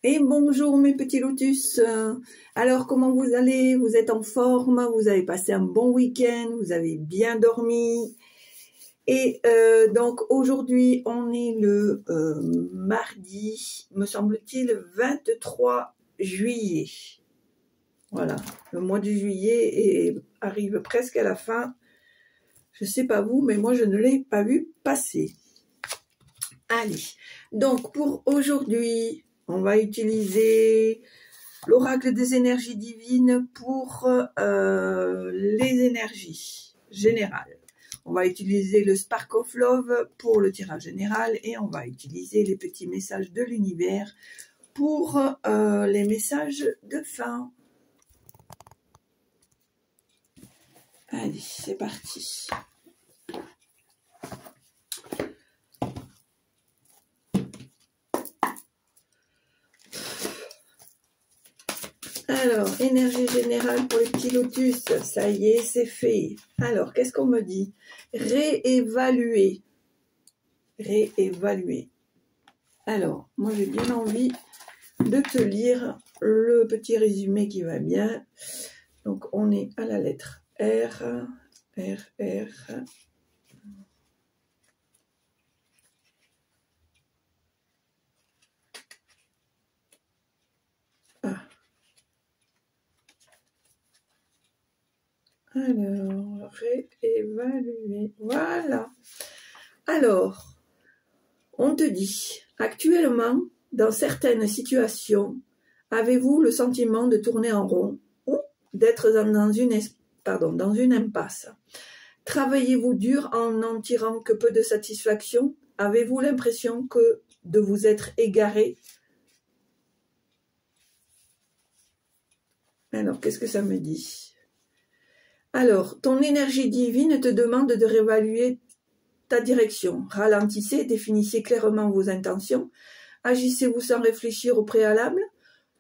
Et bonjour mes petits lotus. Alors comment vous allez? Vous êtes en forme? Vous avez passé un bon week-end? Vous avez bien dormi? Et donc aujourd'hui on est le mardi, me semble-t-il, 23 juillet. Voilà, le mois de juillet arrive presque à la fin. Je sais pas vous, mais moi je ne l'ai pas vu passer. Allez, donc pour aujourd'hui, on va utiliser l'oracle des énergies divines pour les énergies générales. On va utiliser le Spark of Love pour le tirage général et on va utiliser les petits messages de l'univers pour les messages de fin. Allez, c'est parti. Alors, énergie générale pour les petits lotus, ça y est, c'est fait. Alors, qu'est-ce qu'on me dit? Réévaluer. Réévaluer. Alors, moi j'ai bien envie de te lire le petit résumé qui va bien. Donc, on est à la lettre R, R, R. Ah. Alors, réévaluer. Voilà. Alors, on te dit, actuellement, dans certaines situations, avez-vous le sentiment de tourner en rond ou d'être dans une impasse? Travaillez-vous dur en n'en tirant que peu de satisfaction? Avez-vous l'impression de vous être égaré? Alors, qu'est-ce que ça me dit? Alors, ton énergie divine te demande de réévaluer ta direction. Ralentissez et définissez clairement vos intentions. Agissez-vous sans réfléchir au préalable?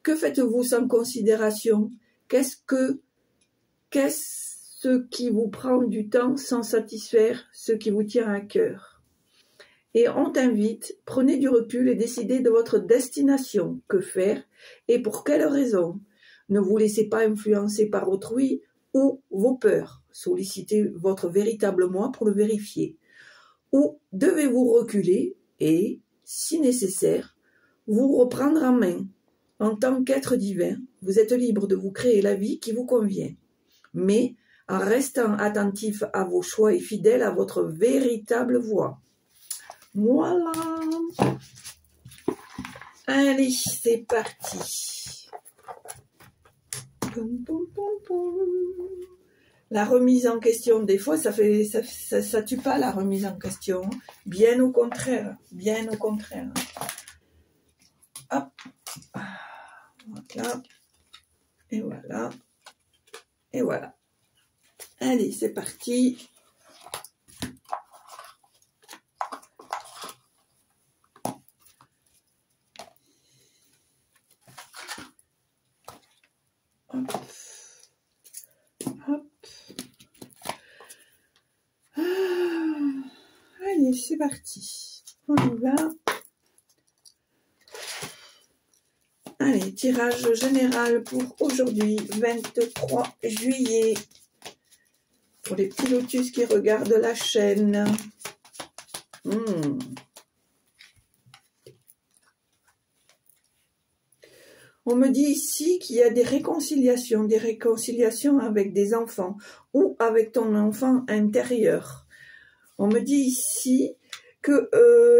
Que faites-vous sans considération? Qu'est-ce qui vous prend du temps sans satisfaire ce qui vous tient à cœur? Et on t'invite, prenez du recul et décidez de votre destination. Que faire et pour quelles raisons? Ne vous laissez pas influencer par autrui ou vos peurs. Sollicitez votre véritable moi pour le vérifier. Ou devez-vous reculer et, si nécessaire, vous reprendre en main? En tant qu'être divin, vous êtes libre de vous créer la vie qui vous convient, mais en restant attentif à vos choix et fidèle à votre véritable voie. Voilà. Allez, c'est parti. Poum, poum, poum, poum. La remise en question, des fois, ça tue pas la remise en question. Bien au contraire, bien au contraire. Hop. Voilà. Et voilà. Et voilà. Allez, c'est parti. Hop. Hop. Allez, c'est parti. On y va. Allez, tirage général pour aujourd'hui, 23 juillet. Pour les petits lotus qui regardent la chaîne. On me dit ici qu'il y a des réconciliations avec des enfants ou avec ton enfant intérieur. On me dit ici que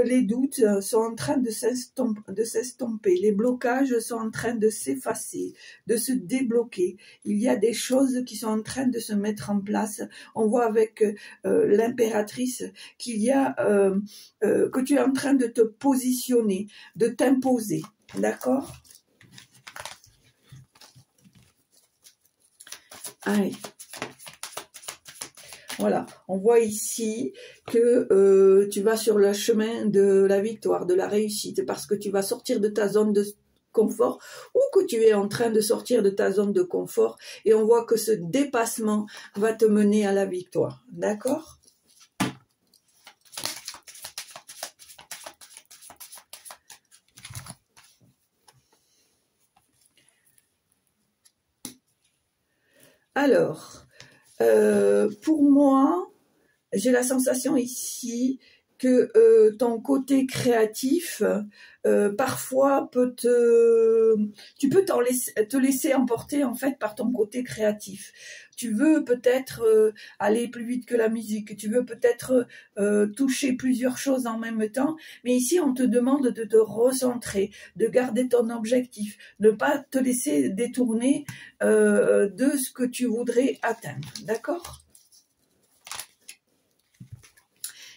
les doutes sont en train de s'estomper, les blocages sont en train de s'effacer, de se débloquer. Il y a des choses qui sont en train de se mettre en place. On voit avec l'impératrice qu'il y a que tu es en train de te positionner, de t'imposer. D'accord? Allez. Voilà, on voit ici que tu vas sur le chemin de la victoire, de la réussite, parce que tu vas sortir de ta zone de confort ou que tu es en train de sortir de ta zone de confort et on voit que ce dépassement va te mener à la victoire. D'accord ? Alors, pour moi, j'ai la sensation ici que ton côté créatif, parfois tu peux te laisser emporter en fait par ton côté créatif. Tu veux peut-être aller plus vite que la musique, tu veux peut-être toucher plusieurs choses en même temps, mais ici on te demande de te recentrer, de garder ton objectif, ne pas te laisser détourner de ce que tu voudrais atteindre, d'accord ?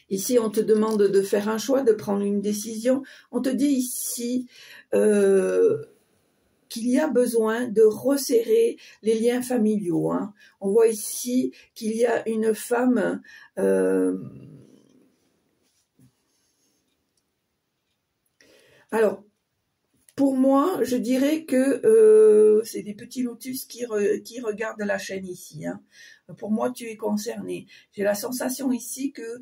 Ici, on te demande de faire un choix, de prendre une décision. On te dit ici qu'il y a besoin de resserrer les liens familiaux. Hein. On voit ici qu'il y a une femme alors, pour moi, je dirais que c'est des petits lotus qui regardent la chaîne ici. Hein. Pour moi, tu es concerné. J'ai la sensation ici que,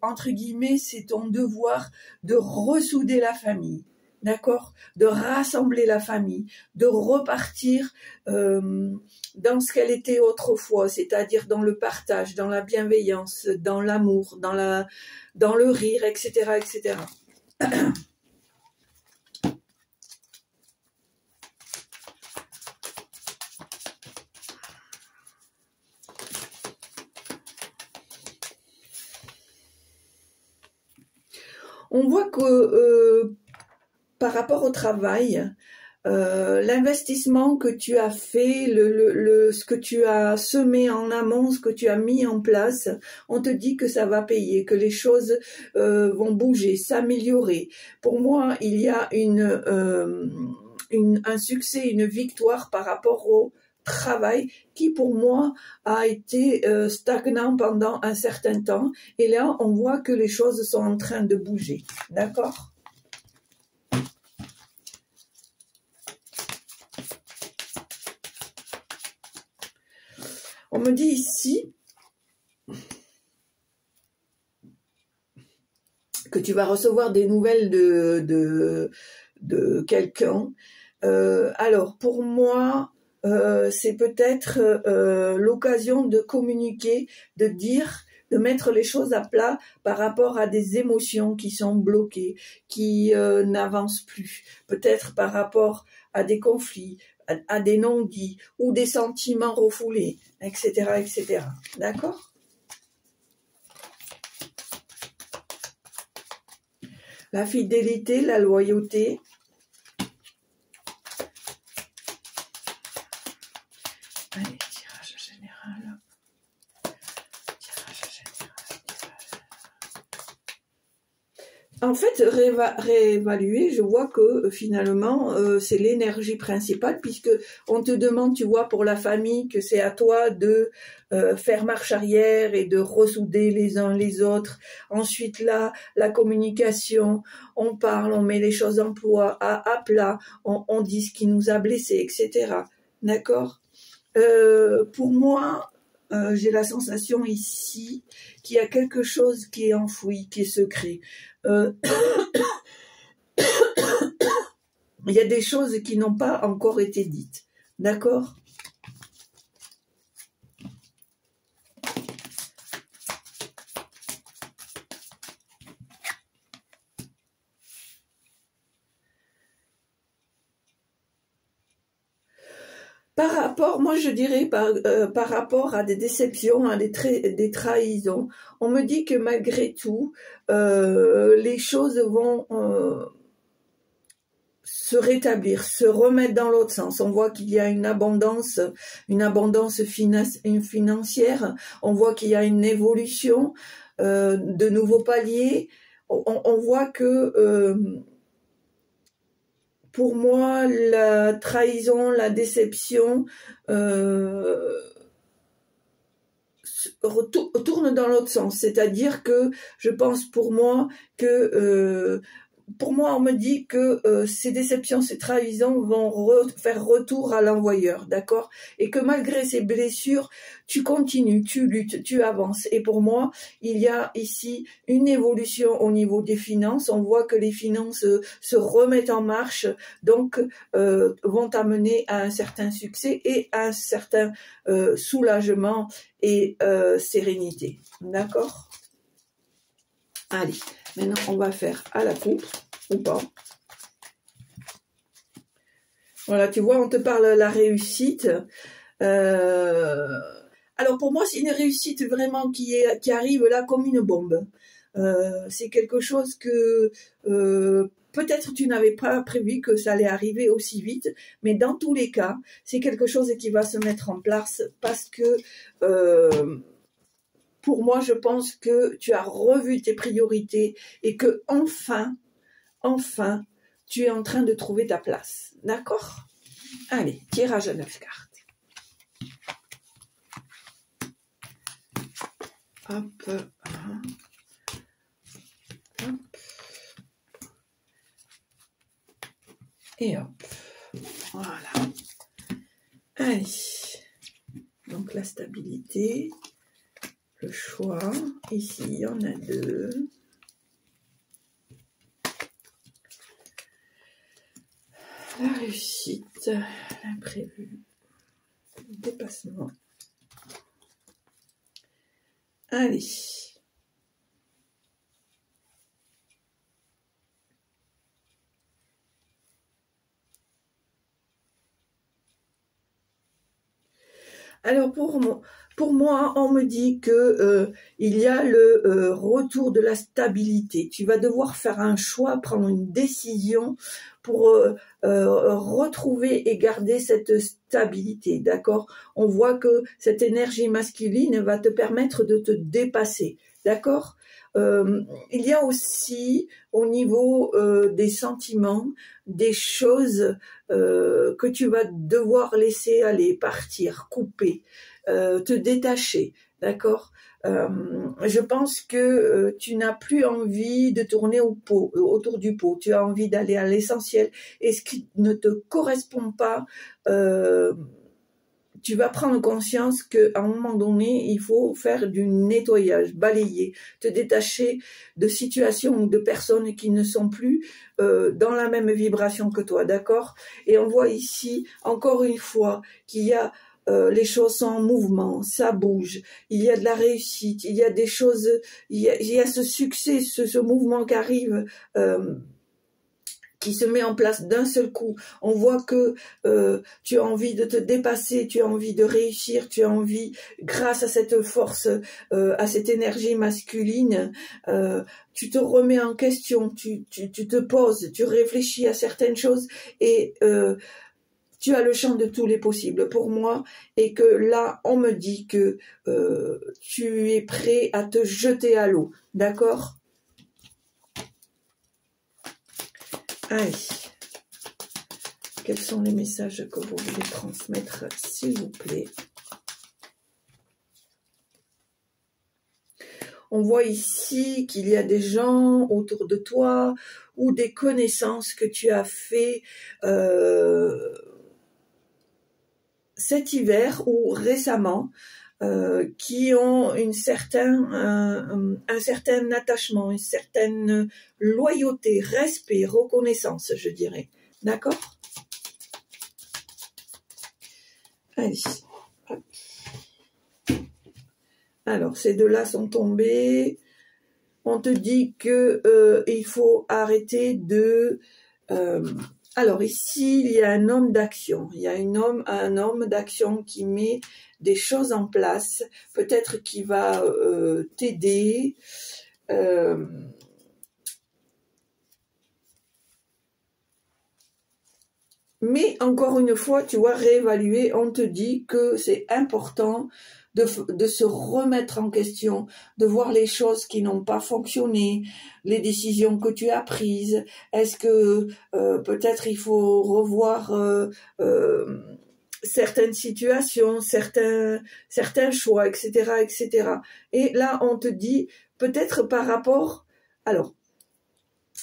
entre guillemets, c'est ton devoir de ressouder la famille, d'accord ? De rassembler la famille, de repartir dans ce qu'elle était autrefois, c'est-à-dire dans le partage, dans la bienveillance, dans l'amour, dans le rire, etc., etc. On voit que par rapport au travail, l'investissement que tu as fait, ce que tu as semé en amont, ce que tu as mis en place, on te dit que ça va payer, que les choses vont bouger, s'améliorer. Pour moi, il y a un succès, une victoire par rapport au travail qui pour moi a été stagnant pendant un certain temps, et là on voit que les choses sont en train de bouger, d'accord ? On me dit ici que tu vas recevoir des nouvelles de quelqu'un. Alors pour moi, c'est peut-être l'occasion de communiquer, de dire, de mettre les choses à plat par rapport à des émotions qui sont bloquées, qui n'avancent plus. Peut-être par rapport à des conflits, à des non-dits ou des sentiments refoulés, etc., etc. D'accord ? La fidélité, la loyauté. Allez, tirage général. En fait, réévaluer, je vois que finalement, c'est l'énergie principale, puisque on te demande, tu vois, pour la famille, que c'est à toi de faire marche arrière et de ressouder les uns les autres. Ensuite, là, la communication, on parle, on met les choses à plat, on dit ce qui nous a blessés, etc. D'accord ? Pour moi, j'ai la sensation ici qu'il y a quelque chose qui est enfoui, qui est secret. Il y a des choses qui n'ont pas encore été dites. D'accord ? Par rapport, moi je dirais par rapport à des déceptions, à des trahisons, on me dit que malgré tout, les choses vont se rétablir, se remettre dans l'autre sens. On voit qu'il y a une abondance financière, on voit qu'il y a une évolution, de nouveaux paliers, on voit que pour moi, la trahison, la déception tourne dans l'autre sens. C'est-à-dire que je pense pour moi que pour moi, on me dit que ces déceptions, ces trahisons vont faire retour à l'envoyeur, d'accord? Et que malgré ces blessures, tu continues, tu luttes, tu avances. Et pour moi, il y a ici une évolution au niveau des finances. On voit que les finances se remettent en marche, donc vont t'amener à un certain succès et à un certain soulagement et sérénité, d'accord? Allez, maintenant on va faire à la coupe, ou pas. Voilà, tu vois, on te parle de la réussite. Alors pour moi, c'est une réussite vraiment qui arrive là comme une bombe. C'est quelque chose que peut-être tu n'avais pas prévu que ça allait arriver aussi vite, mais dans tous les cas, c'est quelque chose qui va se mettre en place parce que pour moi, je pense que tu as revu tes priorités et que enfin, tu es en train de trouver ta place. D'accord? Allez, tirage à 9 cartes. Hop. Hop. Et hop. Voilà. Allez. Donc la stabilité. Le choix, ici il y en a 2. La réussite, l'imprévu, le dépassement. Allez. Alors pour moi, on me dit que il y a le retour de la stabilité. Tu vas devoir faire un choix, prendre une décision pour retrouver et garder cette stabilité, d'accord? On voit que cette énergie masculine va te permettre de te dépasser, d'accord? Il y a aussi au niveau des sentiments, des choses que tu vas devoir laisser aller, partir, couper, te détacher, d'accord? Je pense que tu n'as plus envie de tourner autour du pot, tu as envie d'aller à l'essentiel, et ce qui ne te correspond pas, tu vas prendre conscience qu'à un moment donné, il faut faire du nettoyage, balayer, te détacher de situations ou de personnes qui ne sont plus dans la même vibration que toi, d'accord? Et on voit ici, encore une fois, qu'il y a les choses sont en mouvement, ça bouge, il y a de la réussite, il y a des choses, il y a ce succès, ce mouvement qui arrive, qui se met en place d'un seul coup. On voit que tu as envie de te dépasser, tu as envie de réussir, tu as envie, grâce à cette force, à cette énergie masculine, tu te remets en question, tu te poses, tu réfléchis à certaines choses et tu as le champ de tous les possibles pour moi, et que là, on me dit que tu es prêt à te jeter à l'eau, d'accord? Allez, quels sont les messages que vous voulez transmettre, s'il vous plaît? On voit ici qu'il y a des gens autour de toi ou des connaissances que tu as fait cet hiver ou récemment, qui ont un certain attachement, une certaine loyauté, respect, reconnaissance, je dirais. D'accord? Allez. Alors, ces deux-là sont tombés. On te dit que il faut arrêter de... alors ici, il y a un homme d'action. Il y a un homme d'action qui met des choses en place. Peut-être qu'il va t'aider. Mais encore une fois, tu vois, réévaluer, on te dit que c'est important de se remettre en question, de voir les choses qui n'ont pas fonctionné, les décisions que tu as prises. Est-ce que peut-être il faut revoir certaines situations, certains choix, etc., etc. Et là, on te dit peut-être par rapport... Alors,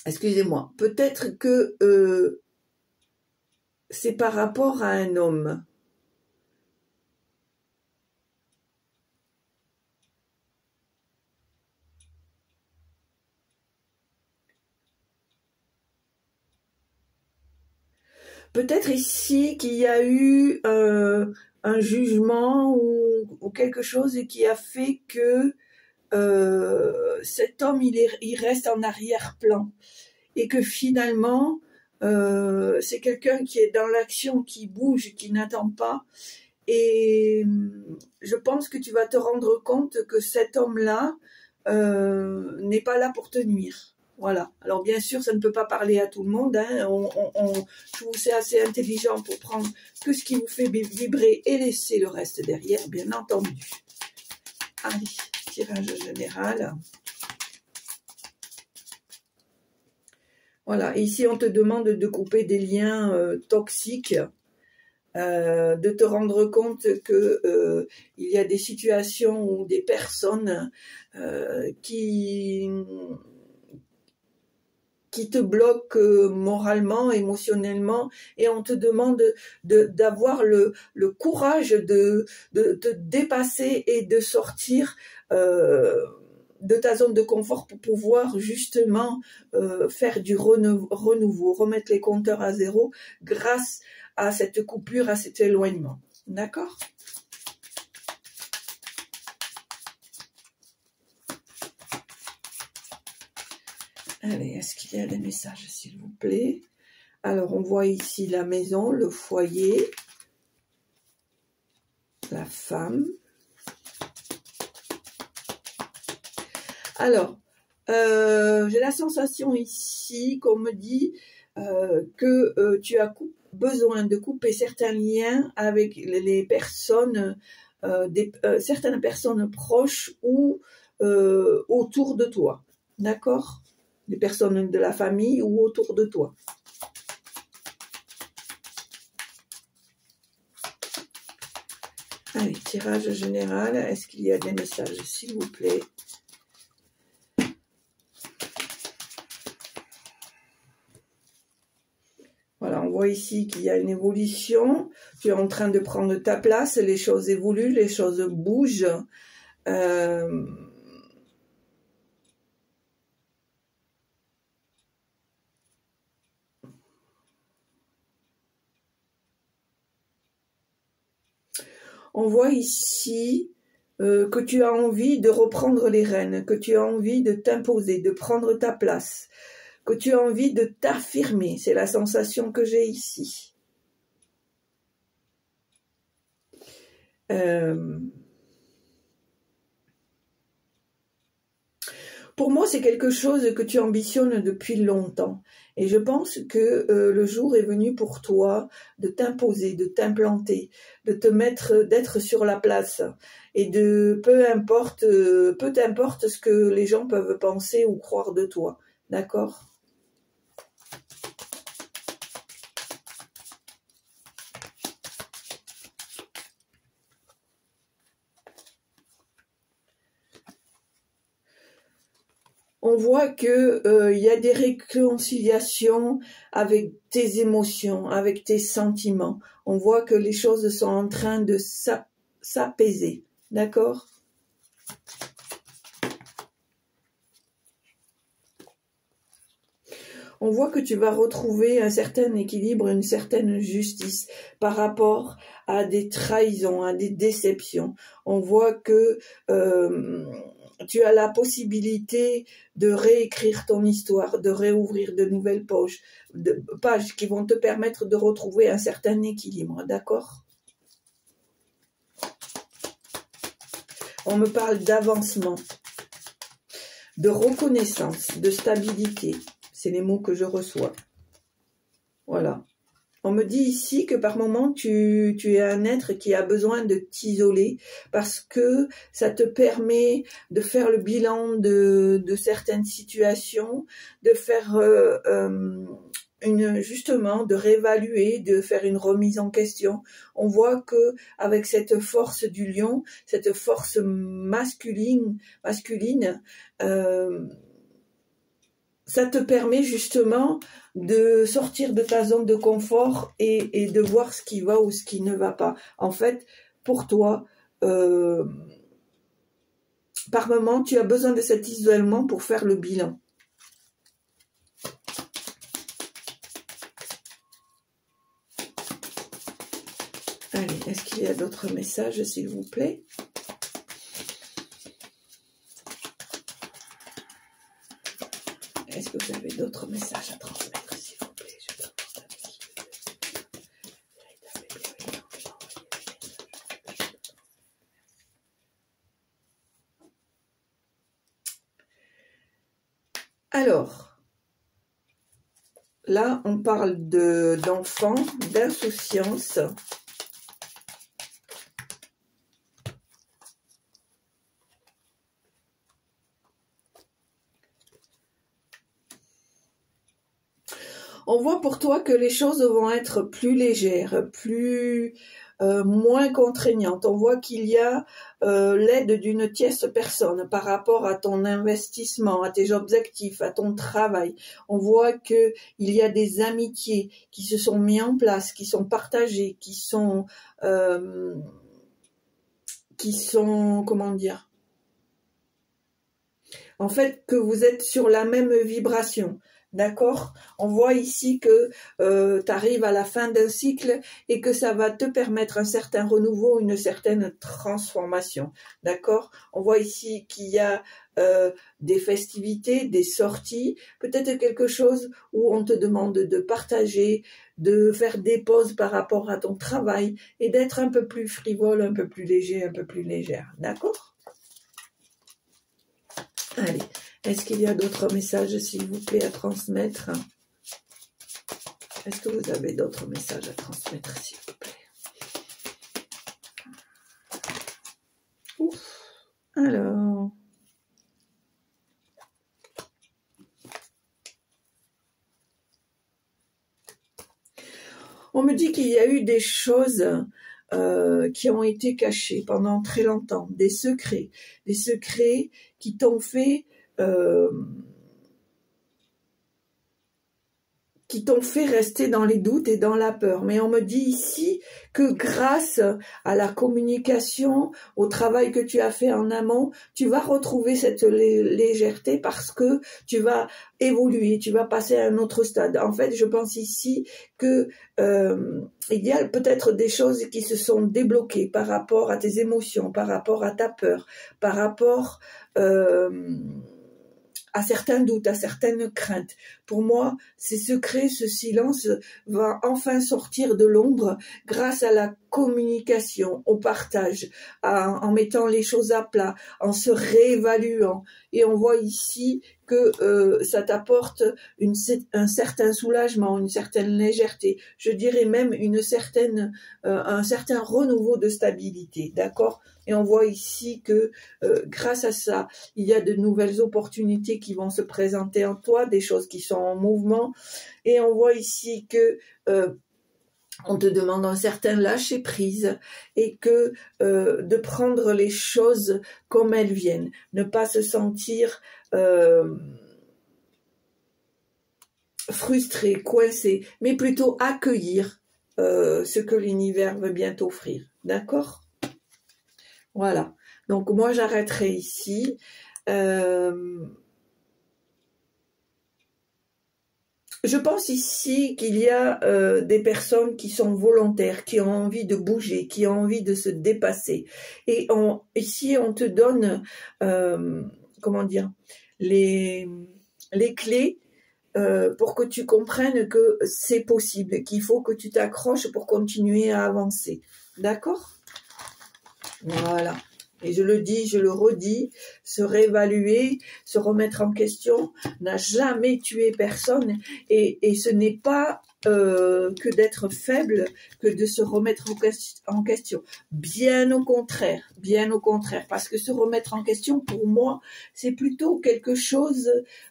excusez-moi, peut-être que c'est par rapport à un homme. Peut-être ici qu'il y a eu un jugement ou quelque chose qui a fait que cet homme il reste en arrière-plan et que finalement c'est quelqu'un qui est dans l'action, qui bouge, qui n'attend pas. Et je pense que tu vas te rendre compte que cet homme-là n'est pas là pour te nuire. Voilà. Alors bien sûr, ça ne peut pas parler à tout le monde. Hein. Je trouve que c'est assez intelligent pour prendre que ce qui vous fait vibrer et laisser le reste derrière, bien entendu. Allez, tirage général. Voilà. Ici, on te demande de couper des liens toxiques. De te rendre compte que il y a des situations ou des personnes qui te bloquent moralement, émotionnellement, et on te demande d'avoir le courage de te dépasser et de sortir de ta zone de confort pour pouvoir justement faire du renouveau, remettre les compteurs à zéro grâce à cette coupure, à cet éloignement. D'accord ? Allez, est-ce qu'il y a des messages, s'il vous plaît? Alors, on voit ici la maison, le foyer, la femme. Alors, j'ai la sensation ici qu'on me dit que tu as besoin de couper certains liens avec les personnes, certaines personnes proches ou autour de toi. D'accord ? Les personnes de la famille ou autour de toi. Allez, tirage général. Est-ce qu'il y a des messages, s'il vous plaît? Voilà, on voit ici qu'il y a une évolution. Tu es en train de prendre ta place. Les choses évoluent, les choses bougent. On voit ici que tu as envie de reprendre les rênes, que tu as envie de t'imposer, de prendre ta place, que tu as envie de t'affirmer. C'est la sensation que j'ai ici. Pour moi, c'est quelque chose que tu ambitionnes depuis longtemps. Et je pense que le jour est venu pour toi de t'imposer, de t'implanter, de te mettre, d'être sur la place. Et de, peu importe ce que les gens peuvent penser ou croire de toi. D'accord ? On voit que y a des réconciliations avec tes émotions, avec tes sentiments. On voit que les choses sont en train de s'apaiser. D'accord ? On voit que tu vas retrouver un certain équilibre, une certaine justice par rapport à des trahisons, à des déceptions. On voit que tu as la possibilité de réécrire ton histoire, de réouvrir de nouvelles pages qui vont te permettre de retrouver un certain équilibre, d'accord ? On me parle d'avancement, de reconnaissance, de stabilité. C'est les mots que je reçois. Voilà. On me dit ici que par moment, tu es un être qui a besoin de t'isoler parce que ça te permet de faire le bilan de certaines situations, de faire justement de réévaluer, de faire une remise en question. On voit que avec cette force du lion, cette force masculine, ça te permet justement de sortir de ta zone de confort et de voir ce qui va ou ce qui ne va pas. En fait, pour toi, par moment, tu as besoin de cet isolement pour faire le bilan. Allez, est-ce qu'il y a d'autres messages, s'il vous plaît? Est-ce que vous avez d'autres messages à transmettre, s'il vous plaît? Je demande à qui Alors, là, on parle d'enfants, d'insouciance. On voit pour toi que les choses vont être plus légères, moins contraignantes. On voit qu'il y a l'aide d'une tierce personne par rapport à ton investissement, à tes objectifs, à ton travail. On voit que il y a des amitiés qui se sont mises en place, qui sont partagées, qui sont comment dire, en fait, que vous êtes sur la même vibration. D'accord? On voit ici que tu arrives à la fin d'un cycle et que ça va te permettre un certain renouveau, une certaine transformation. D'accord? On voit ici qu'il y a des festivités, des sorties, peut-être quelque chose où on te demande de partager, de faire des pauses par rapport à ton travail et d'être un peu plus frivole, un peu plus léger, un peu plus légère. D'accord? Allez. Est-ce qu'il y a d'autres messages, s'il vous plaît, à transmettre? Est-ce que vous avez d'autres messages à transmettre, s'il vous plaît? Ouf. Alors. On me dit qu'il y a eu des choses qui ont été cachées pendant très longtemps, des secrets qui t'ont fait rester dans les doutes et dans la peur. Mais on me dit ici que grâce à la communication, au travail que tu as fait en amont, tu vas retrouver cette légèreté parce que tu vas évoluer, tu vas passer à un autre stade. En fait, je pense ici que il y a peut-être des choses qui se sont débloquées par rapport à tes émotions, par rapport à ta peur, par rapport à certains doutes, à certaines craintes. Pour moi, ces secrets, ce silence va enfin sortir de l'ombre grâce à la communication, au partage, en mettant les choses à plat, en se réévaluant. Et on voit ici que ça t'apporte un certain soulagement, une certaine légèreté, je dirais même un certain renouveau de stabilité, d'accord? Et on voit ici que grâce à ça, il y a de nouvelles opportunités qui vont se présenter en toi, des choses qui sont en mouvement. Et on voit ici que on te demande un certain lâcher prise et que de prendre les choses comme elles viennent, ne pas se sentir frustré, coincé, mais plutôt accueillir ce que l'univers veut bien t'offrir. D'accord? Voilà. Donc moi j'arrêterai ici. Je pense ici qu'il y a des personnes qui sont volontaires, qui ont envie de bouger, qui ont envie de se dépasser. Et ici, on te donne, comment dire, les clés pour que tu comprennes que c'est possible, qu'il faut que tu t'accroches pour continuer à avancer. D'accord? Voilà. Et je le dis, je le redis, se réévaluer, se remettre en question, n'a jamais tué personne. Et ce n'est pas que d'être faible, que de se remettre en question. Bien au contraire, parce que se remettre en question, pour moi, c'est plutôt quelque chose,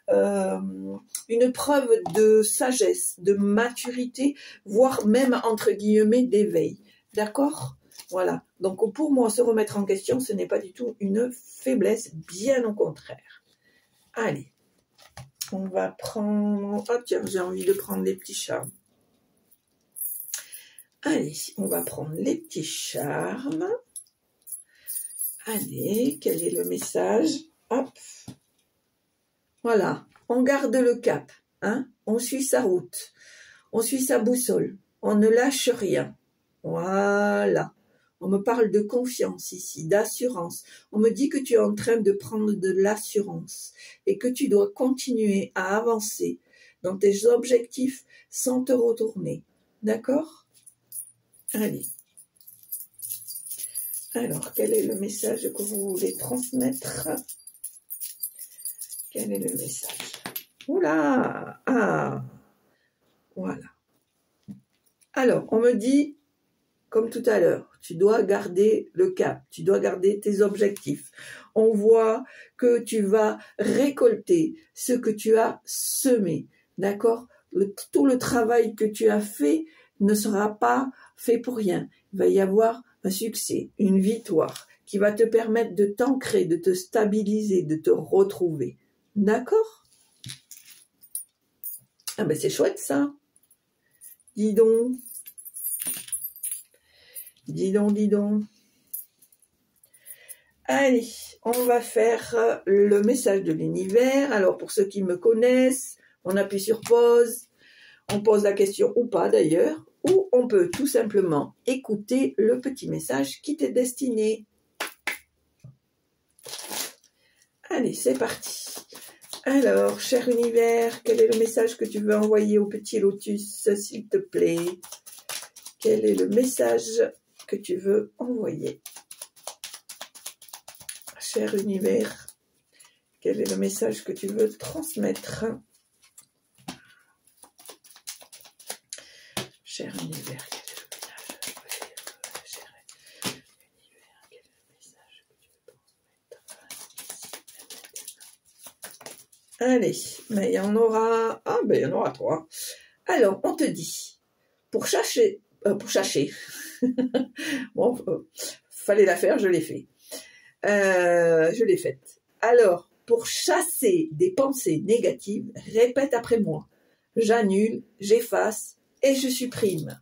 une preuve de sagesse, de maturité, voire même, entre guillemets, d'éveil. D'accord ? Voilà. Donc, pour moi, se remettre en question, ce n'est pas du tout une faiblesse, bien au contraire. Allez. On va prendre... Oh tiens, j'ai envie de prendre les petits charmes. Allez, on va prendre les petits charmes. Allez, quel est le message? Hop. Voilà, on garde le cap. Hein? On suit sa route. On suit sa boussole. On ne lâche rien. Voilà. On me parle de confiance ici, d'assurance. On me dit que tu es en train de prendre de l'assurance et que tu dois continuer à avancer dans tes objectifs sans te retourner. D'accord? Allez. Alors, quel est le message que vous voulez transmettre? Quel est le message? Oula! Ah! Voilà. Alors, on me dit, comme tout à l'heure, tu dois garder le cap, tu dois garder tes objectifs. On voit que tu vas récolter ce que tu as semé, d'accord? Tout le travail que tu as fait ne sera pas fait pour rien. Il va y avoir un succès, une victoire qui va te permettre de t'ancrer, de te stabiliser, de te retrouver. D'accord? Ah ben c'est chouette ça. Dis donc. Dis donc, dis donc. Allez, on va faire le message de l'univers. Alors, pour ceux qui me connaissent, on appuie sur pause. On pose la question ou pas d'ailleurs. Ou on peut tout simplement écouter le petit message qui t'est destiné. Allez, c'est parti. Alors, cher univers, quel est le message que tu veux envoyer au petit lotus, s'il te plaît? Quel est le message que tu veux envoyer? Cher univers, quel est le message que tu veux transmettre? Cher univers, quel est le message? Cher univers, quel est le message que tu veux transmettre? Allez, mais il y en aura... Ah, ben il y en aura 3. Alors, on te dit, pour chercher... Bon, fallait la faire, je l'ai fait. Je l'ai faite. Alors, pour chasser des pensées négatives, répète après moi. J'annule, j'efface et je supprime.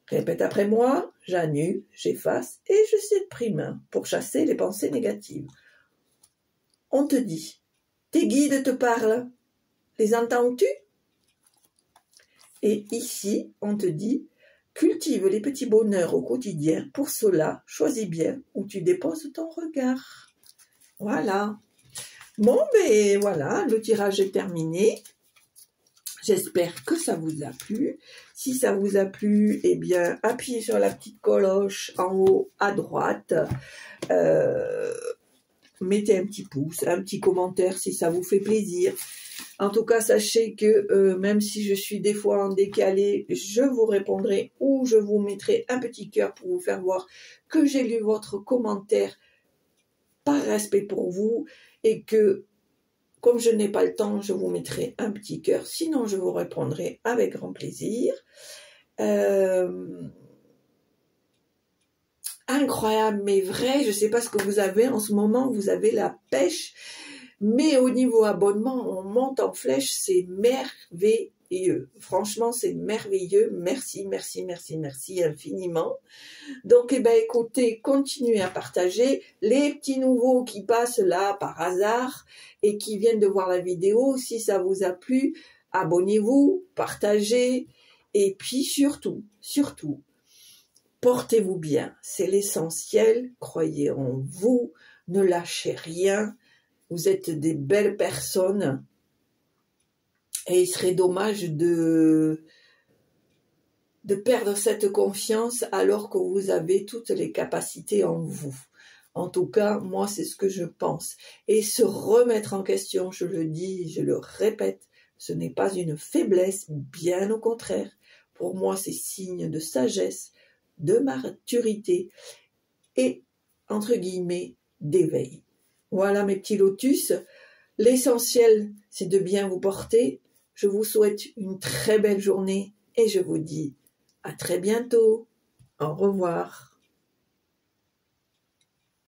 Répète après moi. J'annule, j'efface et je supprime pour chasser les pensées négatives. On te dit, tes guides te parlent. Les entends-tu? Et ici, on te dit, cultive les petits bonheurs au quotidien. Pour cela, choisis bien où tu déposes ton regard. Voilà. Bon, ben voilà, le tirage est terminé. J'espère que ça vous a plu. Si ça vous a plu, eh bien, appuyez sur la petite cloche en haut à droite. Mettez un petit pouce, un petit commentaire si ça vous fait plaisir. En tout cas, sachez que même si je suis des fois en décalé, je vous répondrai ou je vous mettrai un petit cœur pour vous faire voir que j'ai lu votre commentaire par respect pour vous et que, comme je n'ai pas le temps, je vous mettrai un petit cœur. Sinon, je vous répondrai avec grand plaisir. Incroyable, mais vrai, je ne sais pas ce que vous avez en ce moment, vous avez la pêche. Mais au niveau abonnement, on monte en flèche, c'est merveilleux. Franchement, c'est merveilleux. Merci, merci, merci, merci infiniment. Donc, eh ben, écoutez, continuez à partager. Les petits nouveaux qui passent là par hasard et qui viennent de voir la vidéo, si ça vous a plu, abonnez-vous, partagez. Et puis surtout, portez-vous bien. C'est l'essentiel. Croyez en vous. Ne lâchez rien. Vous êtes des belles personnes et il serait dommage de perdre cette confiance alors que vous avez toutes les capacités en vous. En tout cas, moi, c'est ce que je pense. Et se remettre en question, je le dis, je le répète, ce n'est pas une faiblesse, bien au contraire. Pour moi, c'est signe de sagesse, de maturité et, entre guillemets, d'éveil. Voilà mes petits lotus. L'essentiel, c'est de bien vous porter. Je vous souhaite une très belle journée et je vous dis à très bientôt. Au revoir.